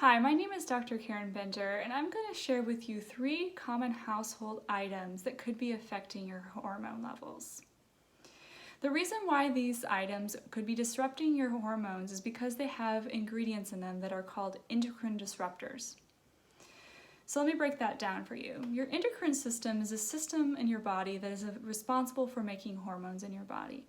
Hi, my name is Dr. Karen Bender, and I'm going to share with you 3 common household items that could be affecting your hormone levels. The reason why these items could be disrupting your hormones is because they have ingredients in them that are called endocrine disruptors. So let me break that down for you. Your endocrine system is a system in your body that is responsible for making hormones in your body.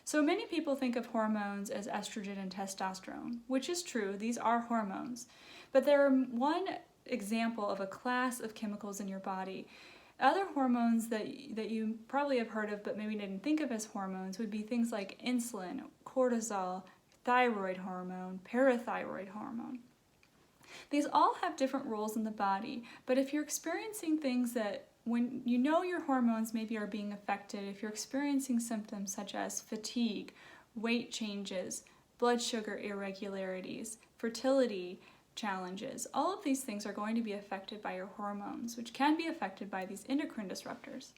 So many people think of hormones as estrogen and testosterone, which is true, these are hormones. But they're one example of a class of chemicals in your body. Other hormones that you probably have heard of but maybe didn't think of as hormones would be things like insulin, cortisol, thyroid hormone, parathyroid hormone. These all have different roles in the body, but if you're experiencing things that when you know your hormones maybe are being affected, if you're experiencing symptoms such as fatigue, weight changes, blood sugar irregularities, fertility challenges, all of these things are going to be affected by your hormones, which can be affected by these endocrine disruptors.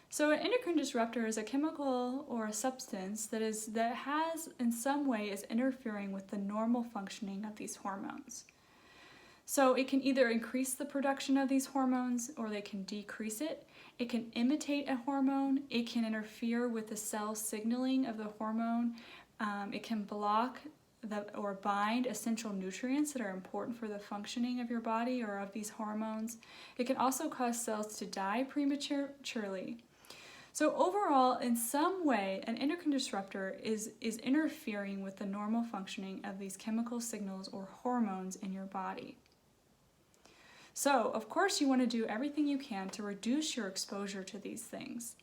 So an endocrine disruptor is a chemical or a substance that has in some way is interfering with the normal functioning of these hormones. So it can either increase the production of these hormones or they can decrease it. It can imitate a hormone. It can interfere with the cell signaling of the hormone. It can block or bind essential nutrients that are important for the functioning of your body or of these hormones. It can also cause cells to die prematurely. So overall, in some way, an endocrine disruptor is interfering with the normal functioning of these chemical signals or hormones in your body. So, of course, you want to do everything you can to reduce your exposure to these things.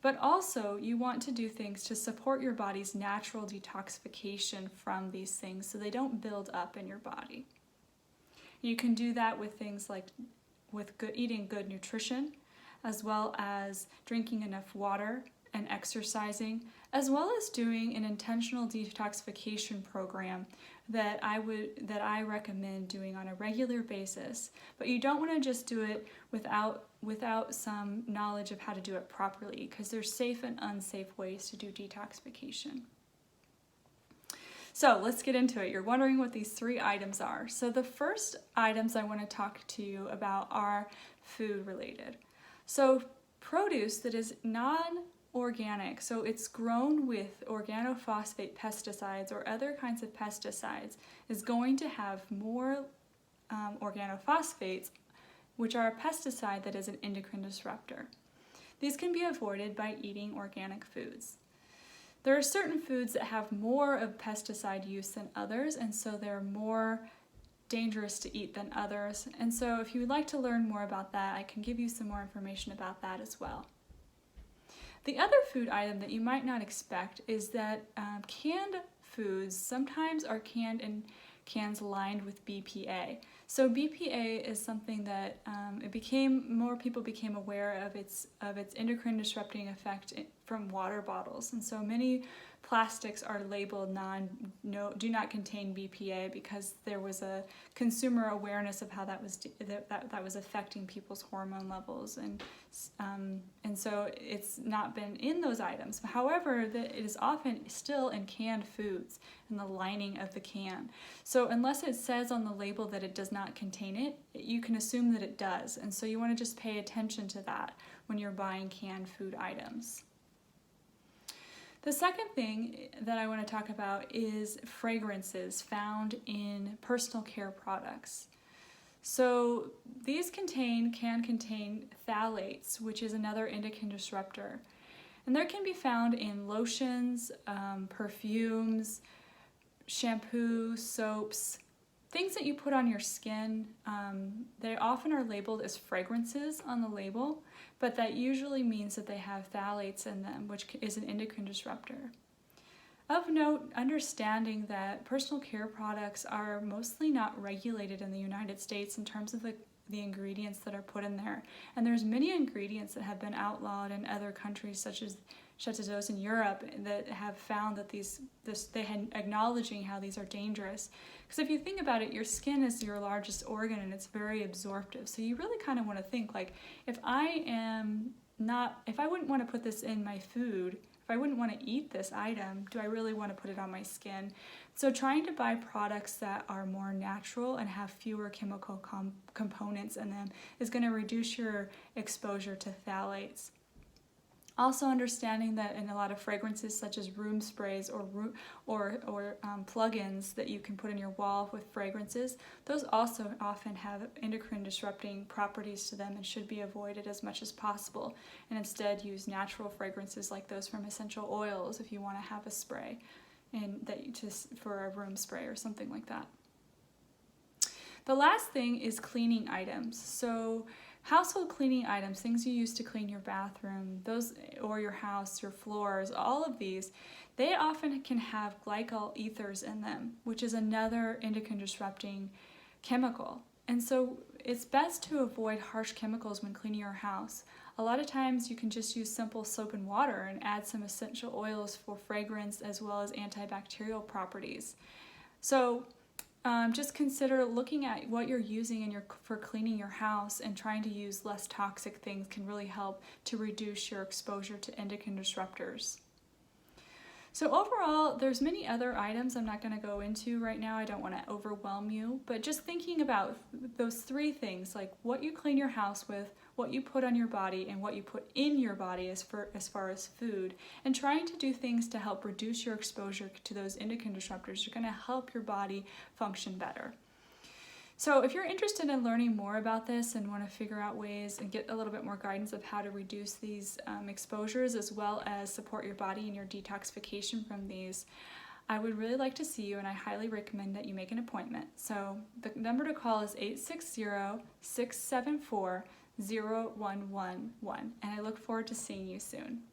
But also, you want to do things to support your body's natural detoxification from these things so they don't build up in your body. You can do that with things like eating good nutrition, as well as drinking enough water and exercising, as well as doing an intentional detoxification program that I recommend doing on a regular basis. But you don't want to just do it without some knowledge of how to do it properly, because there's safe and unsafe ways to do detoxification. So let's get into it. You're wondering what these 3 items are. So the first items I want to talk to you about are food related. So produce that is non-organic, so it's grown with organophosphate pesticides or other kinds of pesticides, is going to have more organophosphates, which are a pesticide that is an endocrine disruptor. These can be avoided by eating organic foods. There are certain foods that have more of pesticide use than others, and so they're more dangerous to eat than others. And so if you would like to learn more about that, I can give you some more information about that as well. The other food item that you might not expect is that canned foods sometimes are canned in cans lined with BPA. So BPA is something that more people became aware of its endocrine disrupting effect from water bottles, and so many plastics are labeled do not contain BPA because there was a consumer awareness of how that was affecting people's hormone levels, and so it's not been in those items. However, it is often still in canned foods in the lining of the can. So unless it says on the label that it does not contain it, you can assume that it does, and so you want to just pay attention to that when you're buying canned food items. The second thing that I want to talk about is fragrances found in personal care products. So these can contain phthalates, which is another endocrine disruptor. And they can be found in lotions, perfumes, shampoo, soaps, things that you put on your skin. They often are labeled as fragrances on the label, but that usually means that they have phthalates in them, which is an endocrine disruptor. Of note, understanding that personal care products are mostly not regulated in the United States in terms of the ingredients that are put in there. And there's many ingredients that have been outlawed in other countries, such as those in Europe, that have found that acknowledging how these are dangerous. Because if you think about it, your skin is your largest organ and it's very absorptive. So you really kind of want to think, like, if I wouldn't want to put this in my food, if I wouldn't want to eat this item, do I really want to put it on my skin? So trying to buy products that are more natural and have fewer chemical components in them is going to reduce your exposure to phthalates. Also understanding that in a lot of fragrances such as room sprays or plug-ins that you can put in your wall with fragrances, those also often have endocrine disrupting properties to them and should be avoided as much as possible, and instead use natural fragrances like those from essential oils if you want to have a spray and that you just for a room spray or something like that. The last thing is cleaning items. So household cleaning items, things you use to clean your bathroom, those or your house, your floors, all of these, they often can have glycol ethers in them, which is another endocrine disrupting chemical. And so it's best to avoid harsh chemicals when cleaning your house. A lot of times you can just use simple soap and water and add some essential oils for fragrance as well as antibacterial properties. So just consider looking at what you're using for cleaning your house, and trying to use less toxic things can really help to reduce your exposure to endocrine disruptors. So overall, there's many other items I'm not going to go into right now. I don't want to overwhelm you, but just thinking about those three things, like what you clean your house with, what you put on your body, and what you put in your body as far as food, and trying to do things to help reduce your exposure to those endocrine disruptors are going to help your body function better. So if you're interested in learning more about this and want to figure out ways and get a little bit more guidance of how to reduce these exposures as well as support your body in your detoxification from these, I would really like to see you, and I highly recommend that you make an appointment. So the number to call is 860-674-0111, and I look forward to seeing you soon.